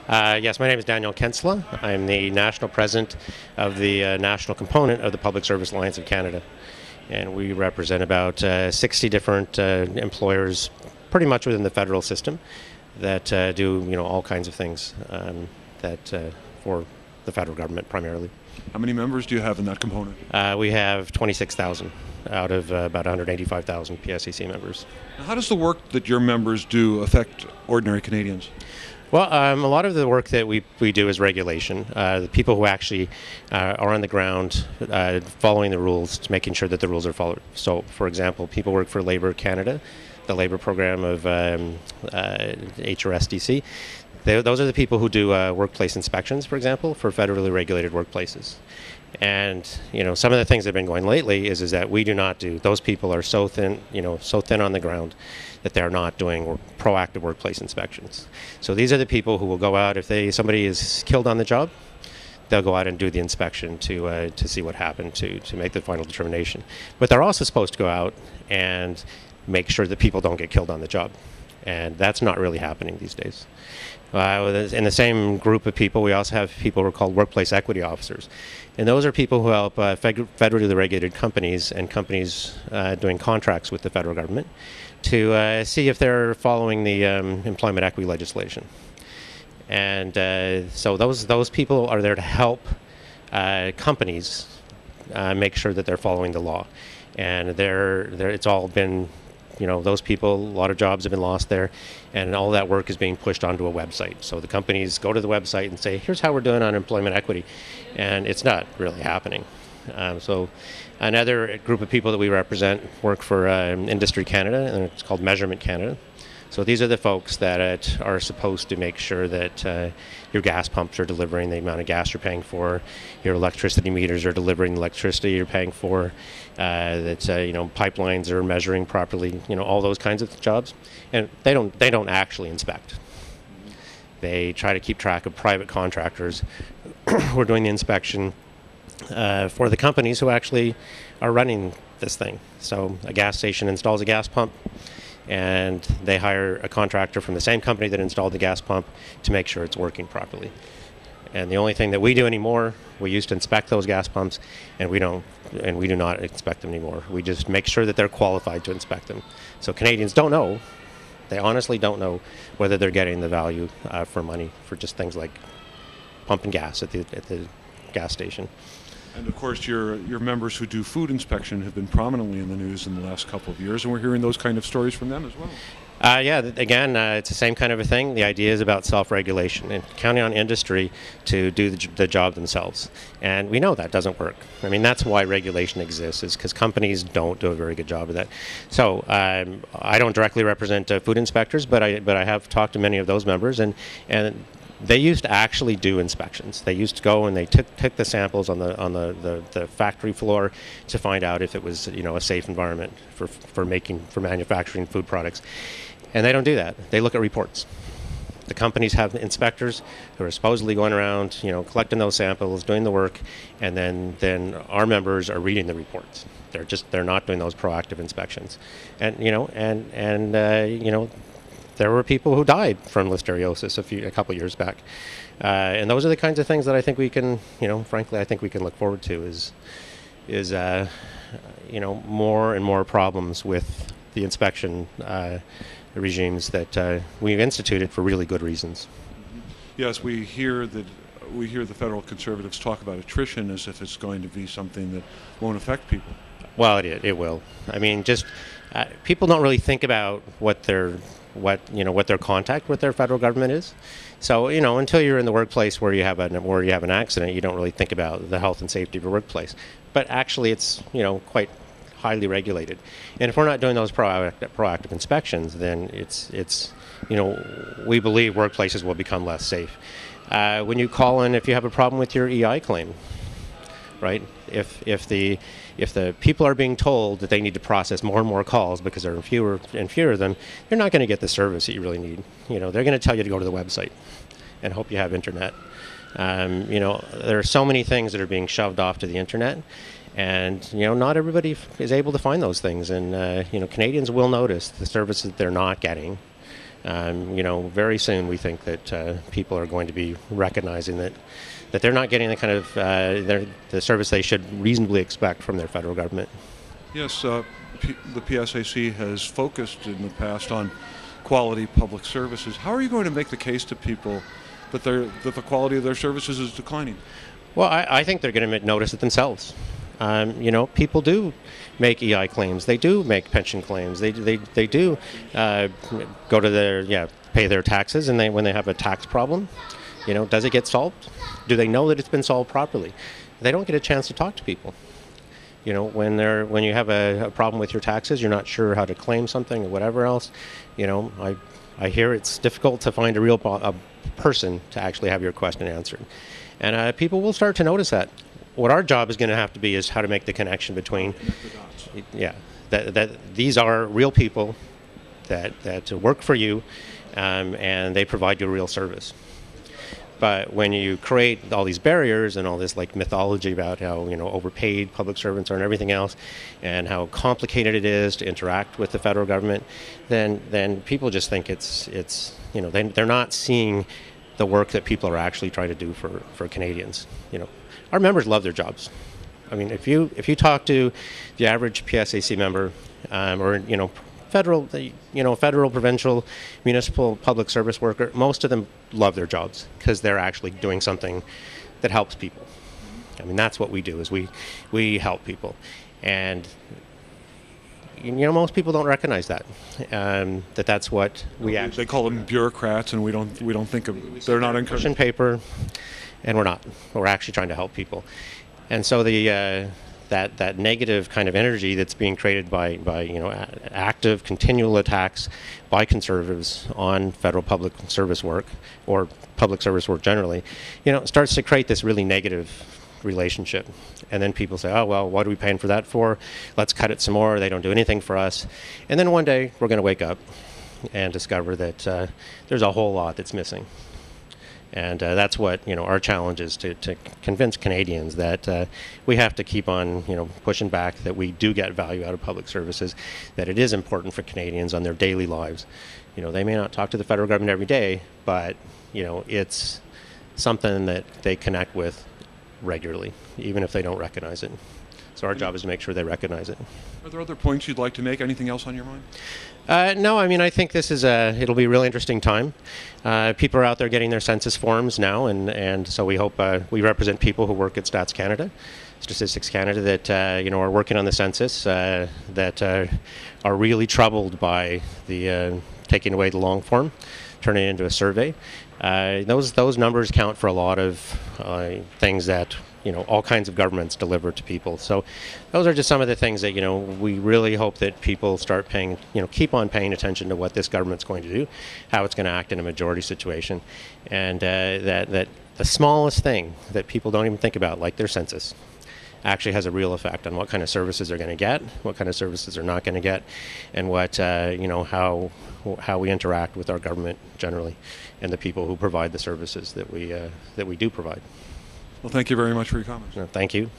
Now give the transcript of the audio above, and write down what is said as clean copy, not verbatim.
Yes, my name is Daniel Kinsella. I'm the national president of the national component of the Public Service Alliance of Canada. And we represent about 60 different employers pretty much within the federal system that do all kinds of things for the federal government primarily. How many members do you have in that component? We have 26,000 out of about 185,000 PSCC members. Now, how does the work that your members do affect ordinary Canadians? Well, a lot of the work that we do is regulation. The people who actually are on the ground following the rules, making sure that the rules are followed. So, for example, people work for Labour Canada, the Labour program of HRSDC. Those are the people who do workplace inspections, for example, for federally regulated workplaces. And some of the things that have been going lately is that we do not do. Those people are so thin, so thin on the ground that they're not doing proactive workplace inspections. So these are the people who will go out if somebody is killed on the job. They'll go out and do the inspection to see what happened to make the final determination. But they're also supposed to go out and make sure that people don't get killed on the job. And that's not really happening these days. In the same group of people, we also have people who are called workplace equity officers. And those are people who help federally regulated companies and companies doing contracts with the federal government to see if they're following the employment equity legislation. And so those people are there to help companies make sure that they're following the law. And it's all been those people, a lot of jobs have been lost there, and all that work is being pushed onto a website. So the companies go to the website and say, here's how we're doing on employment equity, and it's not really happening. So another group of people that we represent work for Industry Canada, and it's called Measurement Canada. So these are the folks that are supposed to make sure that your gas pumps are delivering the amount of gas you're paying for, your electricity meters are delivering the electricity you're paying for, that pipelines are measuring properly, all those kinds of jobs. And they don't actually inspect. They try to keep track of private contractors who are doing the inspection for the companies who actually are running this thing. So a gas station installs a gas pump, and they hire a contractor from the same company that installed the gas pump to make sure it's working properly. And the only thing that we do anymore, we used to inspect those gas pumps, and we do not inspect them anymore. We just make sure that they're qualified to inspect them. So Canadians don't know, they honestly don't know whether they're getting the value for money for just things like pumping gas at the gas station. And of course, your members who do food inspection have been prominently in the news in the last couple of years, and we're hearing those kind of stories from them as well. It's the same kind of a thing. The idea is about self-regulation and counting on industry to do the job themselves. And we know that doesn't work. I mean, that's why regulation exists, is because companies don't do a very good job of that. So I don't directly represent food inspectors, but I have talked to many of those members, and they used to actually do inspections. They used to go and they took the samples on the factory floor to find out if it was a safe environment for manufacturing food products. And they don't do that. They look at reports. The companies have inspectors who are supposedly going around, collecting those samples, doing the work, and then our members are reading the reports. They're not doing those proactive inspections, and there were people who died from listeriosis a couple years back, and those are the kinds of things that I think we can, frankly, I think we can look forward to is more and more problems with the inspection regimes that we've instituted for really good reasons. Yes, we hear the federal Conservatives talk about attrition as if it's going to be something that won't affect people. Well, it will. I mean, just people don't really think about what their contact with their federal government is. So until you're in the workplace where you have an accident, you don't really think about the health and safety of your workplace. But actually, it's quite highly regulated. And if we're not doing those proactive inspections, then it's we believe workplaces will become less safe. When you call in, if you have a problem with your EI claim, right? If the people are being told that they need to process more and more calls because there are fewer and fewer of them, you're not going to get the service that you really need. They're going to tell you to go to the website and hope you have internet. There are so many things that are being shoved off to the internet, and not everybody is able to find those things. And Canadians will notice the services that they're not getting Very soon we think that people are going to be recognizing that they're not getting the kind of the service they should reasonably expect from their federal government. Yes, the PSAC has focused in the past on quality public services. How are you going to make the case to people that the quality of their services is declining? Well, I think they're going to notice it themselves. People do make EI claims. They do make pension claims. They do go to pay their taxes, and when they have a tax problem, does it get solved? Do they know that it's been solved properly? They don't get a chance to talk to people. When you have a problem with your taxes, you're not sure how to claim something or whatever else. I hear it's difficult to find a person to actually have your question answered, and people will start to notice that. What our job is going to have to be is how to make the connection between, that these are real people that work for you, and they provide you a real service. But when you create all these barriers and all this mythology about how overpaid public servants are and everything else, and how complicated it is to interact with the federal government, then people just think they're not seeing the work that people are actually trying to do for Canadians. Our members love their jobs. I mean, if you talk to the average PSAC member, or federal, provincial, municipal public service worker, most of them love their jobs because they're actually doing something that helps people. I mean, that's what we do, is we help people. And most people don't recognize that. That's what we actually. They call them bureaucrats, and we don't think of. They're not encouraging paper, and we're not. We're actually trying to help people. And so that negative kind of energy that's being created by active, continual attacks by Conservatives on federal public service work, or public service work generally, starts to create this really negative relationship. And then people say, oh, well, what are we paying for that for? Let's cut it some more. They don't do anything for us. And then one day we're going to wake up and discover that there's a whole lot that's missing. And that's what our challenge is, to convince Canadians that we have to keep on pushing back, that we do get value out of public services, that it is important for Canadians on their daily lives. They may not talk to the federal government every day, but it's something that they connect with regularly, even if they don't recognize it. So our job is to make sure they recognize it. Are there other points you'd like to make? Anything else on your mind? No, I mean, I think this is it'll be a really interesting time. People are out there getting their census forms now, and so we hope we represent people who work at Stats Canada, Statistics Canada, that are working on the census, that are really troubled by the taking away the long form, turning it into a survey. Those numbers count for a lot of things that all kinds of governments deliver to people. So those are just some of the things that we really hope that people start paying, keep on paying attention to what this government's going to do, how it's going to act in a majority situation, and that the smallest thing that people don't even think about, like their census, actually has a real effect on what kind of services they're going to get, what kind of services they're not going to get, and what how we interact with our government generally, and the people who provide the services that we do provide. Well, thank you very much for your comments. No, thank you.